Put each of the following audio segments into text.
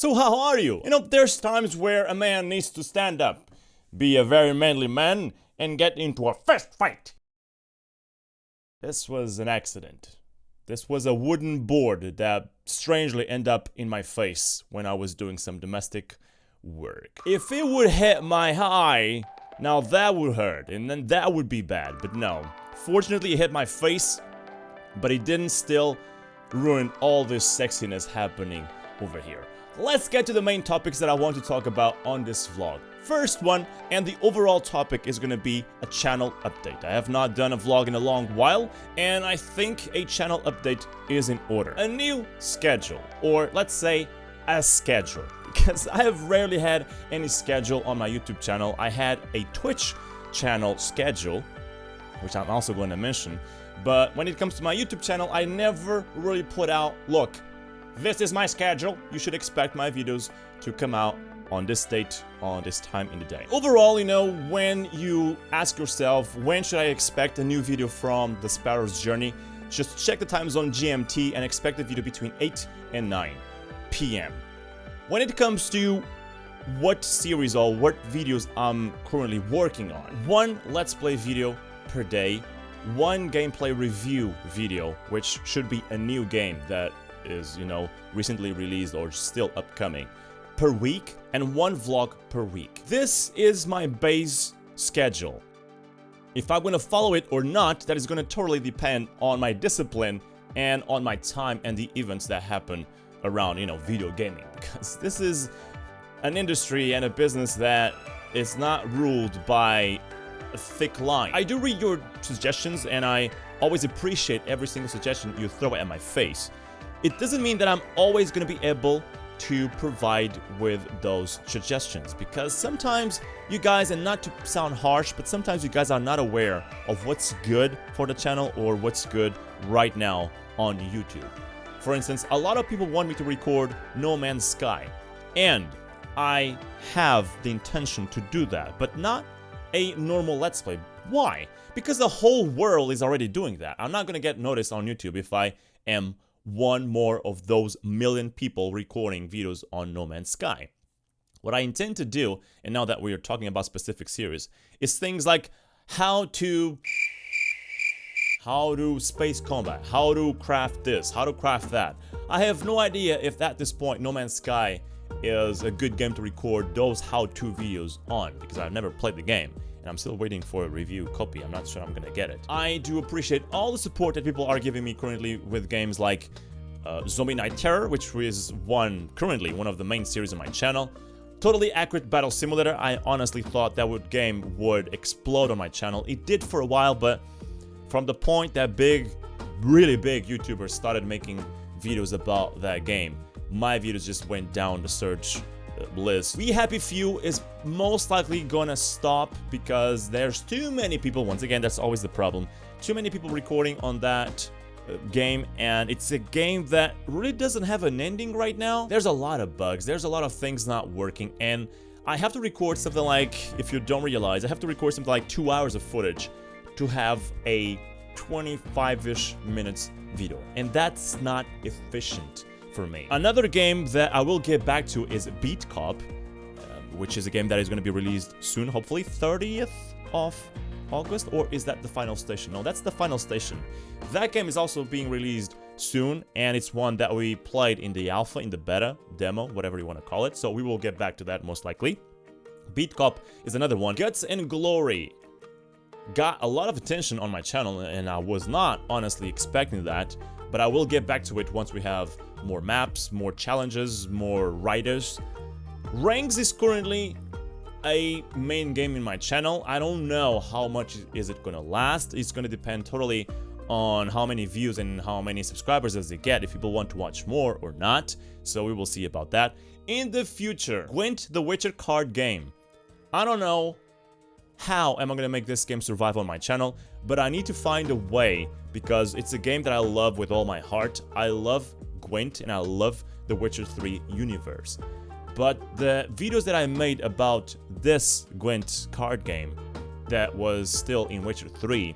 So how are you? You know, there's times where a man needs to stand up, be a very manly man, and get into a fist fight. This was an accident. This was a wooden board that strangely ended up in my face when I was doing some domestic work. If it would hit my eye, now that would hurt, and then that would be bad, but no. Fortunately, it hit my face, but it didn't still ruin all this sexiness happening over here. Let's get to the main topics that I want to talk about on this vlog. First one, and the overall topic is gonna be a channel update. I have not done a vlog in a long while, and I think a channel update is in order. A new schedule, or let's say a schedule, because I have rarely had any schedule on my YouTube channel. I had a Twitch channel schedule, which I'm also going to mention, but when it comes to my YouTube channel, I never really put out, look, this is my schedule, you should expect my videos to come out on this date, on this time in the day. Overall, you know, when you ask yourself, when should I expect a new video from TheSparrowsJourney, just check the time zone GMT and expect a video between 8 and 9 p.m. When it comes to what series or what videos I'm currently working on, one Let's Play video per day, one gameplay review video, which should be a new game that is, you know, recently released or still upcoming, per week, and one vlog per week. This is my base schedule. If I'm gonna follow it or not, that is gonna totally depend on my discipline and on my time and the events that happen around, you know, video gaming, because this is an industry and a business that is not ruled by a thick line. I do read your suggestions, and I always appreciate every single suggestion you throw at my face. It doesn't mean that I'm always going to be able to provide with those suggestions, because sometimes you guys, and not to sound harsh, but sometimes you guys are not aware of what's good for the channel or what's good right now on YouTube. For instance, a lot of people want me to record No Man's Sky, and I have the intention to do that, but not a normal Let's Play. Why? Because the whole world is already doing that. I'm not gonna get noticed on YouTube if I am one more of those million people recording videos on No Man's Sky. What I intend to do, and now that we are talking about specific series, is things like how to space combat, how to craft this, how to craft that. I have no idea if at this point No Man's Sky is a good game to record those how-to videos on, because I've never played the game and I'm still waiting for a review copy. I'm not sure I'm gonna get it. I do appreciate all the support that people are giving me currently with games like Zombie Night Terror, which is currently one of the main series on my channel. Totally Accurate Battle Simulator. I honestly thought that game would explode on my channel. It did for a while, but from the point that really big YouTubers started making videos about that game, my videos just went down the search list. We Happy Few is most likely gonna stop because there's too many people. Once again, that's always the problem. Too many people recording on that game, and it's a game that really doesn't have an ending right now. There's a lot of bugs, there's a lot of things not working, and I have to record something like, if you don't realize, I have to record something like 2 hours of footage to have a 25-ish minutes video, and that's not efficient for me. Another game that I will get back to is Beat Cop, which is a game that is going to be released soon, hopefully 30th of August, or is that the final station? No, that's the final station. That game is also being released soon, and it's one that we played in the alpha, in the beta, demo, whatever you want to call it, so we will get back to that most likely. Beat Cop is another one. Guts and Glory got a lot of attention on my channel, and I was not honestly expecting that, but I will get back to it once we have more maps, more challenges, more riders. Ranks is currently a main game in my channel. I don't know how much is it gonna last. It's gonna depend totally on how many views and how many subscribers does it get, if people want to watch more or not. So we will see about that. In the future, Gwent the Witcher card game. I don't know how am I gonna make this game survive on my channel, but I need to find a way, because it's a game that I love with all my heart. I love Gwent and I love the Witcher 3 universe. But the videos that I made about this Gwent card game that was still in Witcher 3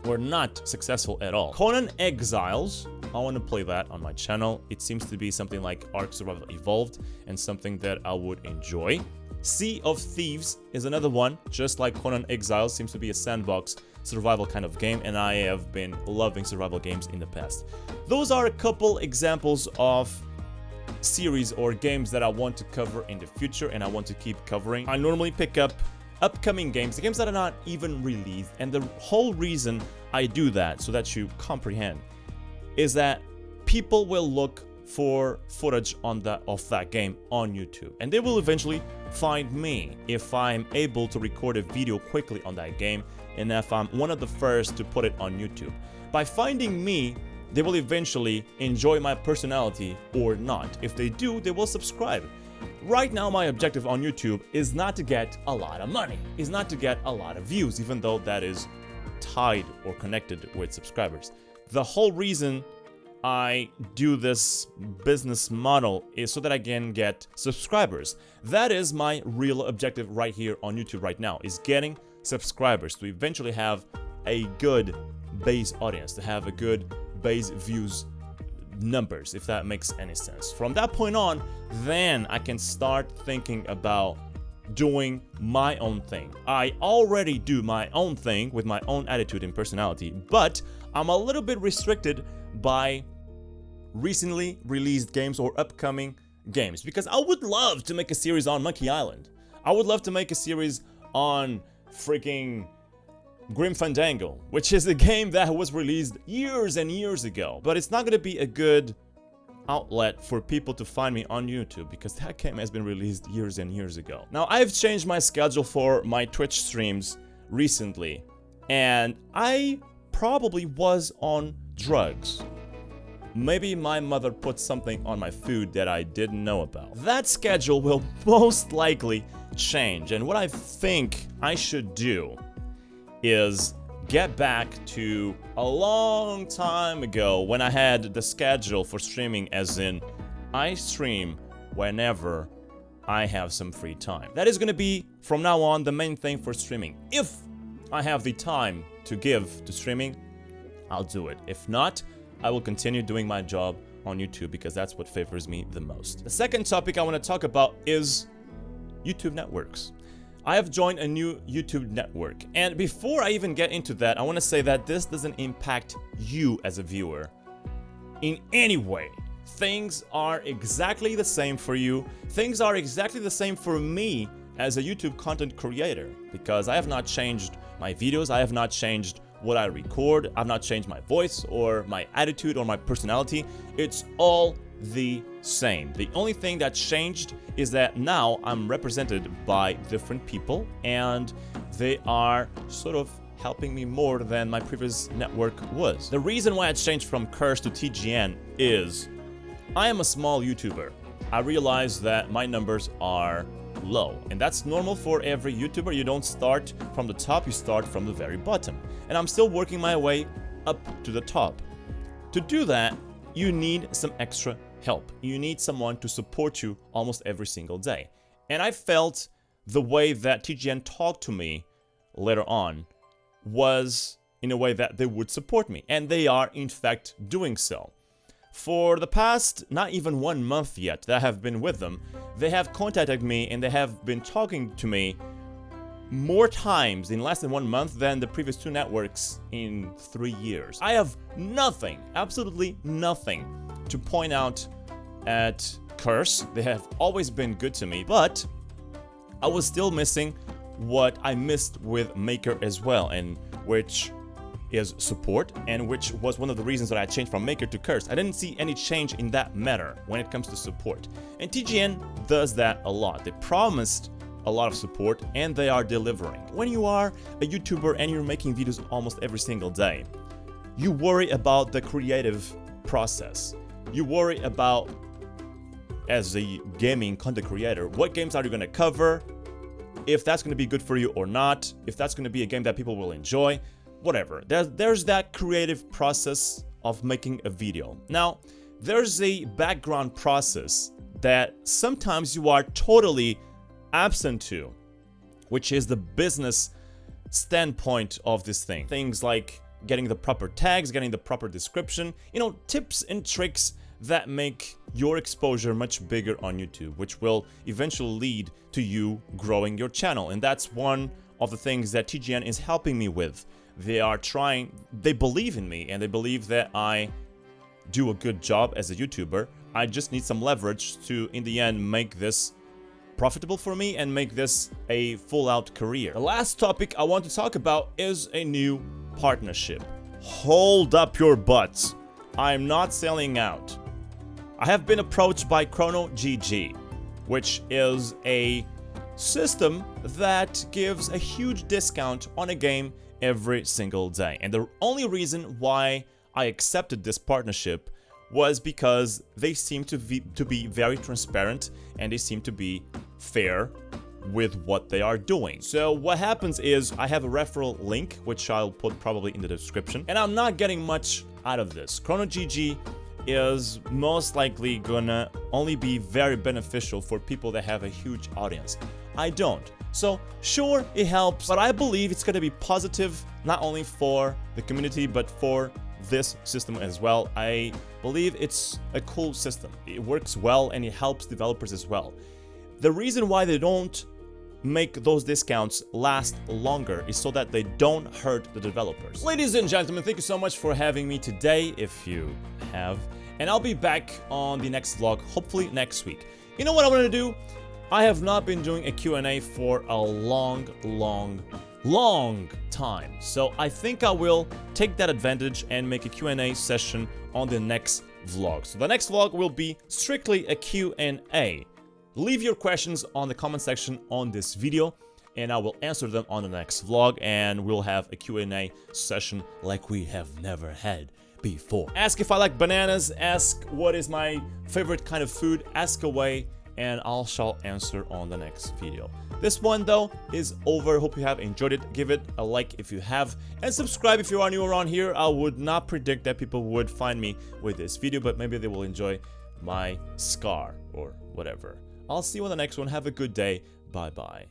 were not successful at all. Conan Exiles I want to play that on my channel. It seems to be something like Ark Survival Evolved and something that I would enjoy. Sea of Thieves is another one, just like Conan Exiles, seems to be a sandbox survival kind of game, and I have been loving survival games in the past. Those are a couple examples of series or games that I want to cover in the future and I want to keep covering. I normally pick up upcoming games, the games that are not even released, and the whole reason I do that, so that you comprehend, is that people will look for footage of that game on YouTube, and they will eventually find me if I'm able to record a video quickly on that game and if I'm one of the first to put it on YouTube. By finding me, they will eventually enjoy my personality or not. If they do, they will subscribe. Right now, my objective on YouTube is not to get a lot of money, is not to get a lot of views, even though that is tied or connected with subscribers. The whole reason I do this business model is so that I can get subscribers. That is my real objective right here on YouTube right now, is getting subscribers to eventually have a good base audience, to have a good base views numbers, if that makes any sense. From that point on, then I can start thinking about doing my own thing. I already do my own thing with my own attitude and personality, but I'm a little bit restricted by recently released games or upcoming games, because I would love to make a series on Monkey Island. I would love to make a series on freaking Grim Fandango, which is a game that was released years and years ago, but it's not going to be a good outlet for people to find me on YouTube because that game has been released years and years ago. Now, I've changed my schedule for my Twitch streams recently, and I probably was on drugs. Maybe my mother put something on my food that I didn't know about. That schedule will most likely change, and what I think I should do is get back to a long time ago when I had the schedule for streaming, as in I stream whenever I have some free time. That is going to be from now on the main thing for streaming. If I have the time to give to streaming, I'll do it. If not, I will continue doing my job on YouTube because that's what favors me the most. The second topic I want to talk about is YouTube networks. I have joined a new YouTube network, and before I even get into that, I want to say that this doesn't impact you as a viewer in any way. Things are exactly the same for you. Things are exactly the same for me as a YouTube content creator, because I have not changed my videos, I have not changed what I record, I've not changed my voice or my attitude or my personality. It's all the same. The only thing that changed is that now I'm represented by different people, and they are sort of helping me more than my previous network was. The reason why I changed from Curse to TGN is I am a small YouTuber. I realize that my numbers are low, and that's normal for every YouTuber. You don't start from the top, you start from the very bottom, and I'm still working my way up to the top. To do that, you need some extra help. You need someone to support you almost every single day. And I felt the way that TGN talked to me later on was in a way that they would support me, and they are in fact doing so. For the past, not even 1 month yet that I have been with them, they have contacted me and they have been talking to me more times in less than 1 month than the previous 2 networks in 3 years. I have nothing, absolutely nothing to point out at Curse. They have always been good to me, but I was still missing what I missed with Maker as well, and which is support, and which was one of the reasons that I changed from Maker to Curse. I didn't see any change in that matter when it comes to support, and TGN does that a lot. They promised a lot of support and they are delivering. When you are a YouTuber and you're making videos almost every single day, you worry about the creative process. You worry about, as a gaming content creator, what games are you going to cover, if that's going to be good for you or not, if that's going to be a game that people will enjoy, whatever. There's that creative process of making a video. Now, there's a background process that sometimes you are totally absent to, which is the business standpoint of this thing. Things like getting the proper tags, getting the proper description, you know, tips and tricks that make your exposure much bigger on YouTube, which will eventually lead to you growing your channel. And that's one of the things that TGN is helping me with. They believe in me, and they believe that I do a good job as a YouTuber. I just need some leverage to, in the end, make this profitable for me and make this a full-out career. The last topic I want to talk about is a new partnership. Hold up your butts. I'm not selling out. I have been approached by ChronoGG, which is a system that gives a huge discount on a game every single day. And the only reason why I accepted this partnership was because they seem to be very transparent, and they seem to be fair with what they are doing. So what happens is I have a referral link, which I'll put probably in the description, and I'm not getting much out of this. ChronoGG is most likely gonna only be very beneficial for people that have a huge audience. I don't. So sure, it helps, but I believe it's gonna be positive not only for the community but for this system as well. I believe it's a cool system. It works well and it helps developers as well. The reason why they don't make those discounts last longer is so that they don't hurt the developers. Ladies and gentlemen, thank you so much for having me today, if you have, and I'll be back on the next vlog, hopefully next week. You know what I want to do? I have not been doing a Q&A for a long time, so I think I will take that advantage and make a Q&A session on the next vlog. So the next vlog will be strictly a Q&A. Leave your questions on the comment section on this video, and I will answer them on the next vlog, and we'll have a Q&A session like we have never had before. Ask if I like bananas, ask what is my favorite kind of food, ask away, and I shall answer on the next video. This one though is over. Hope you have enjoyed it. Give it a like if you have, and subscribe if you are new around here. I would not predict that people would find me with this video, but maybe they will enjoy my scar or whatever. I'll see you on the next one. Have a good day. Bye bye.